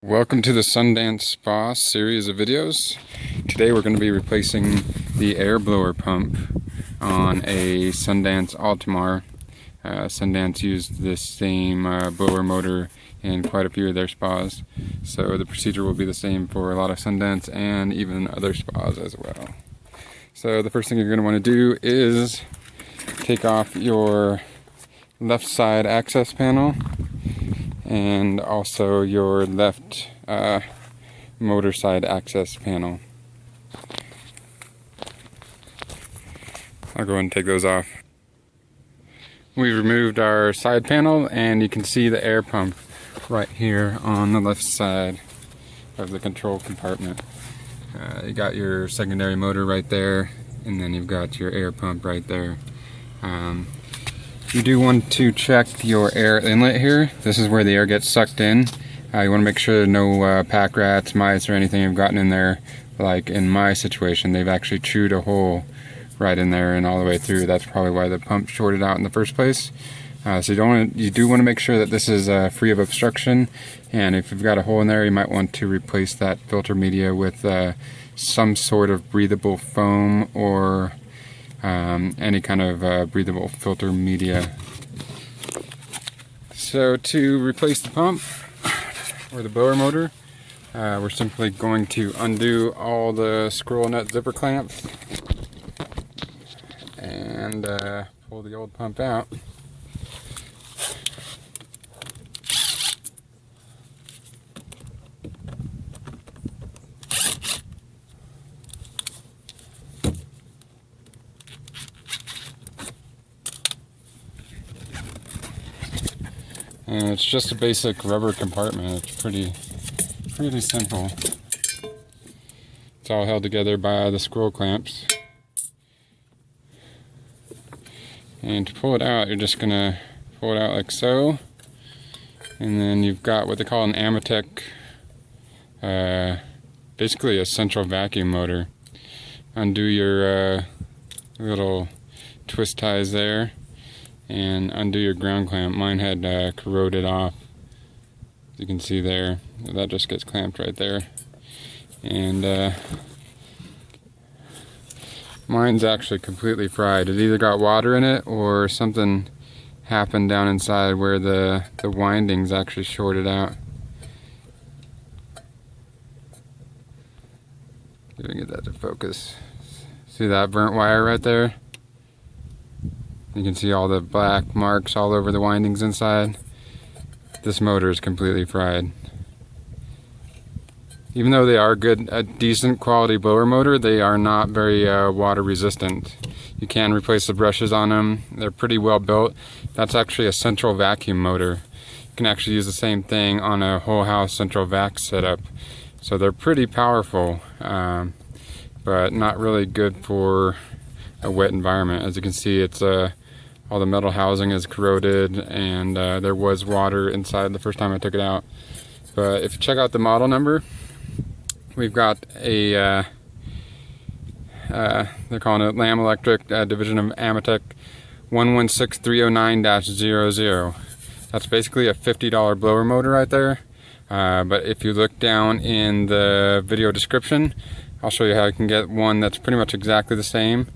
Welcome to the Sundance Spa series of videos. Today we're going to be replacing the air blower pump on a Sundance Altamar. Sundance used this same blower motor in quite a few of their spas, so the procedure will be the same for a lot of Sundance and even other spas as well. So the first thing you're going to want to do is take off your left side access panel and also your left motor side access panel. I'll go ahead and take those off. We've removed our side panel and you can see the air pump right here on the left side of the control compartment. You got your secondary motor right there, and then you've got your air pump right there. You do want to check your air inlet here. This is where the air gets sucked in. You want to make sure no pack rats, mice, or anything have gotten in there. Like in my situation, they've actually chewed a hole right in there and all the way through. That's probably why the pump shorted out in the first place. So you do want to make sure that this is free of obstruction, and if you've got a hole in there, you might want to replace that filter media with some sort of breathable foam or any kind of breathable filter media. So to replace the pump or the blower motor, we're simply going to undo all the scroll nut zipper clamps and pull the old pump out. And it's just a basic rubber compartment. It's pretty simple. It's all held together by the scroll clamps. And to pull it out, you're just gonna pull it out like so. And then you've got what they call an Amatec, basically a central vacuum motor. Undo your little twist ties there and undo your ground clamp. Mine had corroded off, as you can see there. That just gets clamped right there. And mine's actually completely fried. It either got water in it or something happened down inside where the windings actually shorted out. See if we can get that to focus. See that burnt wire right there? You can see all the black marks all over the windings inside. This motor is completely fried. Even though they are a decent quality blower motor, they are not very water resistant. You can replace the brushes on them. They're pretty well built. That's actually a central vacuum motor. You can actually use the same thing on a whole house central vac setup. So they're pretty powerful, but not really good for a wet environment. As you can see, it's all the metal housing is corroded, and there was water inside the first time I took it out. But if you check out the model number, we've got a they're calling it Lamb Electric, division of Amatec 116309-00. That's basically a $50 blower motor right there. But if you look down in the video description, I'll show you how you can get one that's pretty much exactly the same.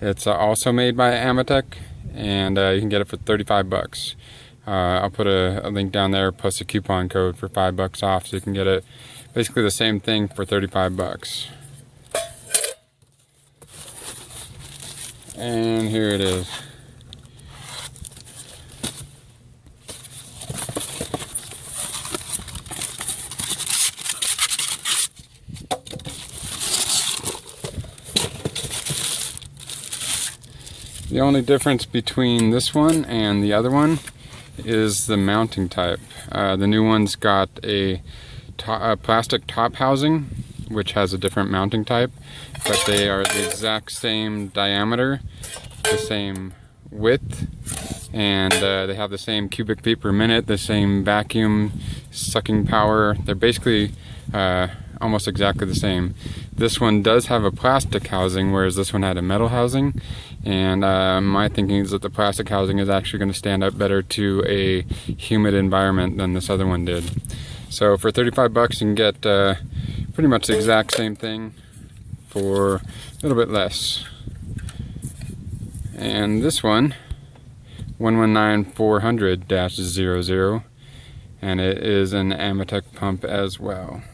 It's also made by Amatec, and you can get it for 35 bucks. I'll put a link down there plus a coupon code for $5 off, so you can get it basically the same thing for 35 bucks. And here it is. The only difference between this one and the other one is the mounting type. The new one's got a plastic top housing, which has a different mounting type, but they are the exact same diameter, the same width, and they have the same cubic feet per minute, the same vacuum sucking power. They're basically almost exactly the same. This one does have a plastic housing, whereas this one had a metal housing, and my thinking is that the plastic housing is actually going to stand up better to a humid environment than this other one did. So for 35 bucks you can get pretty much the exact same thing for a little bit less. And this one, 119400-00, and it is an Amatec pump as well.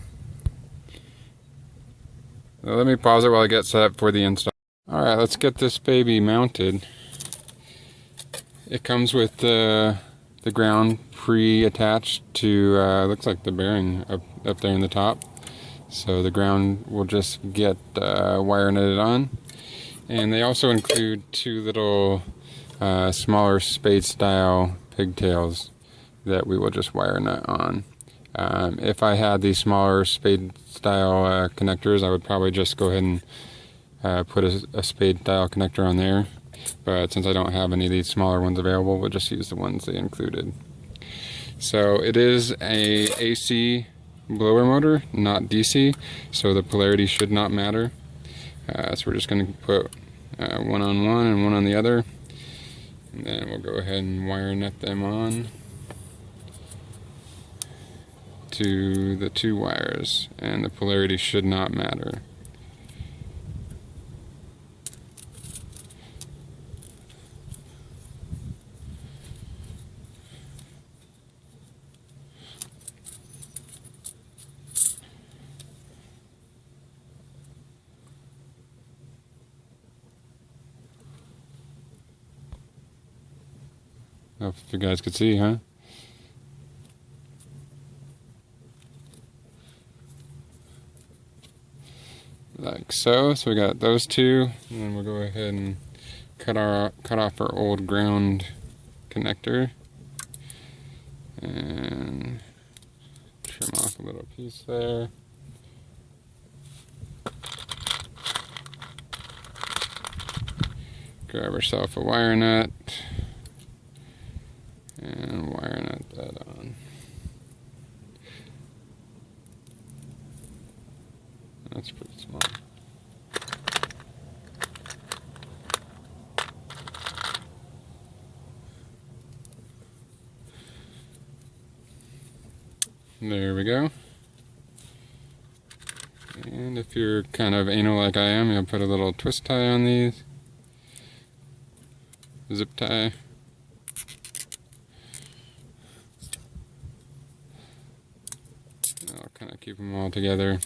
So let me pause it while I get set up for the install. Alright, let's get this baby mounted. It comes with the ground pre-attached to, looks like the bearing up there in the top. So the ground will just get wire netted on. And they also include two little smaller spade style pigtails that we will just wire nut on. If I had these smaller spade style connectors, I would probably just go ahead and put a spade style connector on there. But since I don't have any of these smaller ones available, we'll just use the ones they included. So it is a AC blower motor, not DC, so the polarity should not matter. So we're just going to put one on one and one on the other, and then we'll go ahead and wire nut them on to the two wires, and the polarity should not matter. I don't know if you guys could see, huh? Like so. So we got those two, and then we'll go ahead and cut off our old ground connector and trim off a little piece there. Grab ourselves a wire nut and wire nut that on. That's pretty small. There we go. And if you're kind of anal like I am, you'll put a little twist tie on these. Zip tie. I'll kind of keep them all together.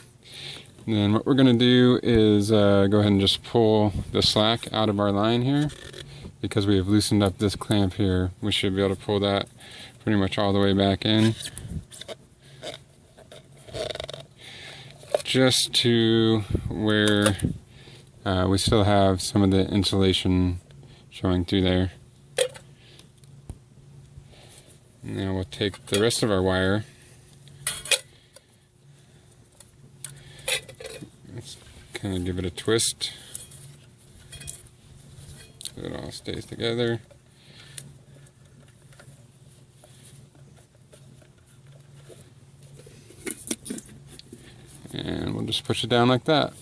And then what we're going to do is go ahead and just pull the slack out of our line here. Because we have loosened up this clamp here, we should be able to pull that pretty much all the way back in. Just to where we still have some of the insulation showing through there. Now we'll take the rest of our wire. Let's kind of give it a twist so it all stays together. And we'll just push it down like that.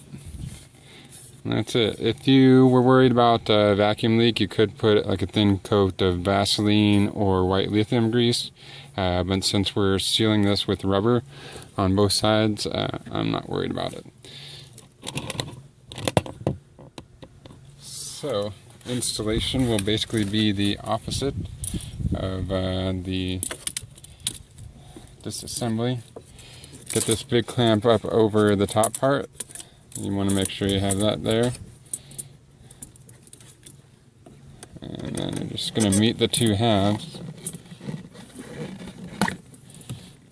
And that's it. If you were worried about a vacuum leak, you could put like a thin coat of Vaseline or white lithium grease. But since we're sealing this with rubber on both sides, I'm not worried about it. So, installation will basically be the opposite of the disassembly. Get this big clamp up over the top part. You want to make sure you have that there. And then you're just going to meet the two halves.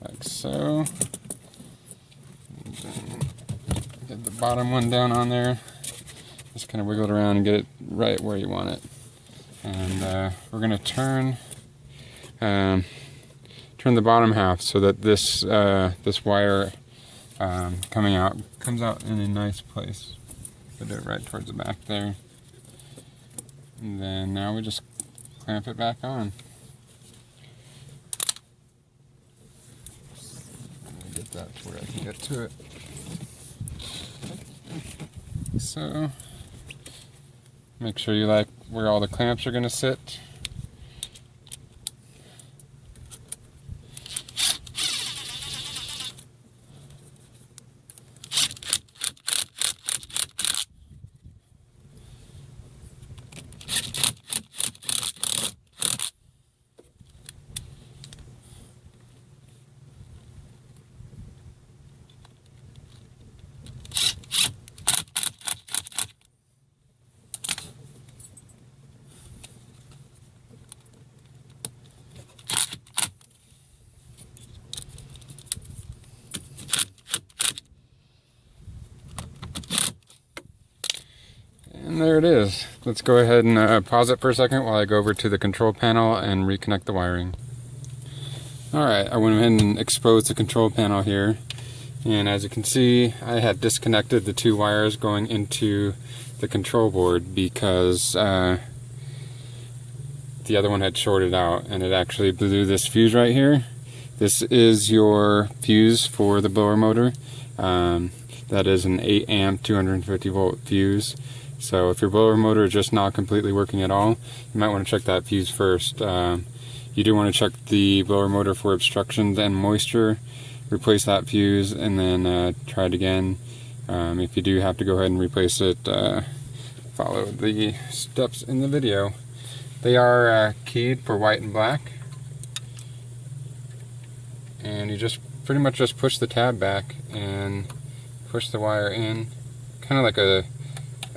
Like so. And then get the bottom one down on there. Just kind of wiggle it around and get it right where you want it. And we're going to turn the bottom half so that this this wire comes out in a nice place. Put it right towards the back there. And then now we just clamp it back on. Let me get that to where I can get to it. So, make sure you like where all the clamps are going to sit. it is. Let's go ahead and pause it for a second while I go over to the control panel and reconnect the wiring. Alright, I went ahead and exposed the control panel here, and as you can see, I had disconnected the two wires going into the control board because the other one had shorted out, and it actually blew this fuse right here. This is your fuse for the blower motor. That is an 8 amp 250 volt fuse. So if your blower motor is just not completely working at all, you might want to check that fuse first. You do want to check the blower motor for obstructions and moisture, replace that fuse, and then try it again. If you do have to go ahead and replace it, follow the steps in the video. They are keyed for white and black, and you just pretty much just push the tab back and push the wire in, kind of like a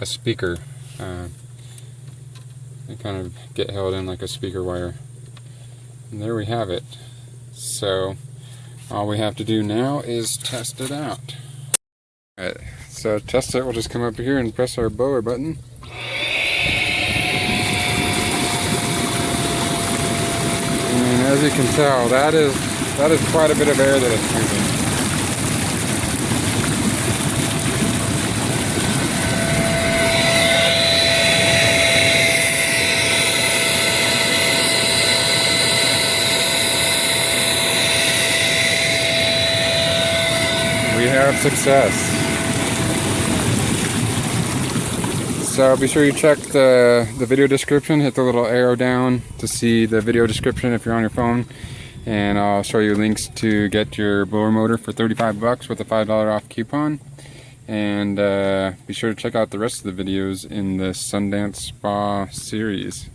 speaker. They kind of get held in like a speaker wire. And there we have it. So all we have to do now is test it out. Alright, so to test it, we'll just come up here and press our blower button. And as you can tell, that is quite a bit of air that it's moving. We have success. So be sure you check the video description, hit the little arrow down to see the video description if you're on your phone, and I'll show you links to get your blower motor for 35 bucks with a $5 off coupon. And be sure to check out the rest of the videos in the Sundance Spa series.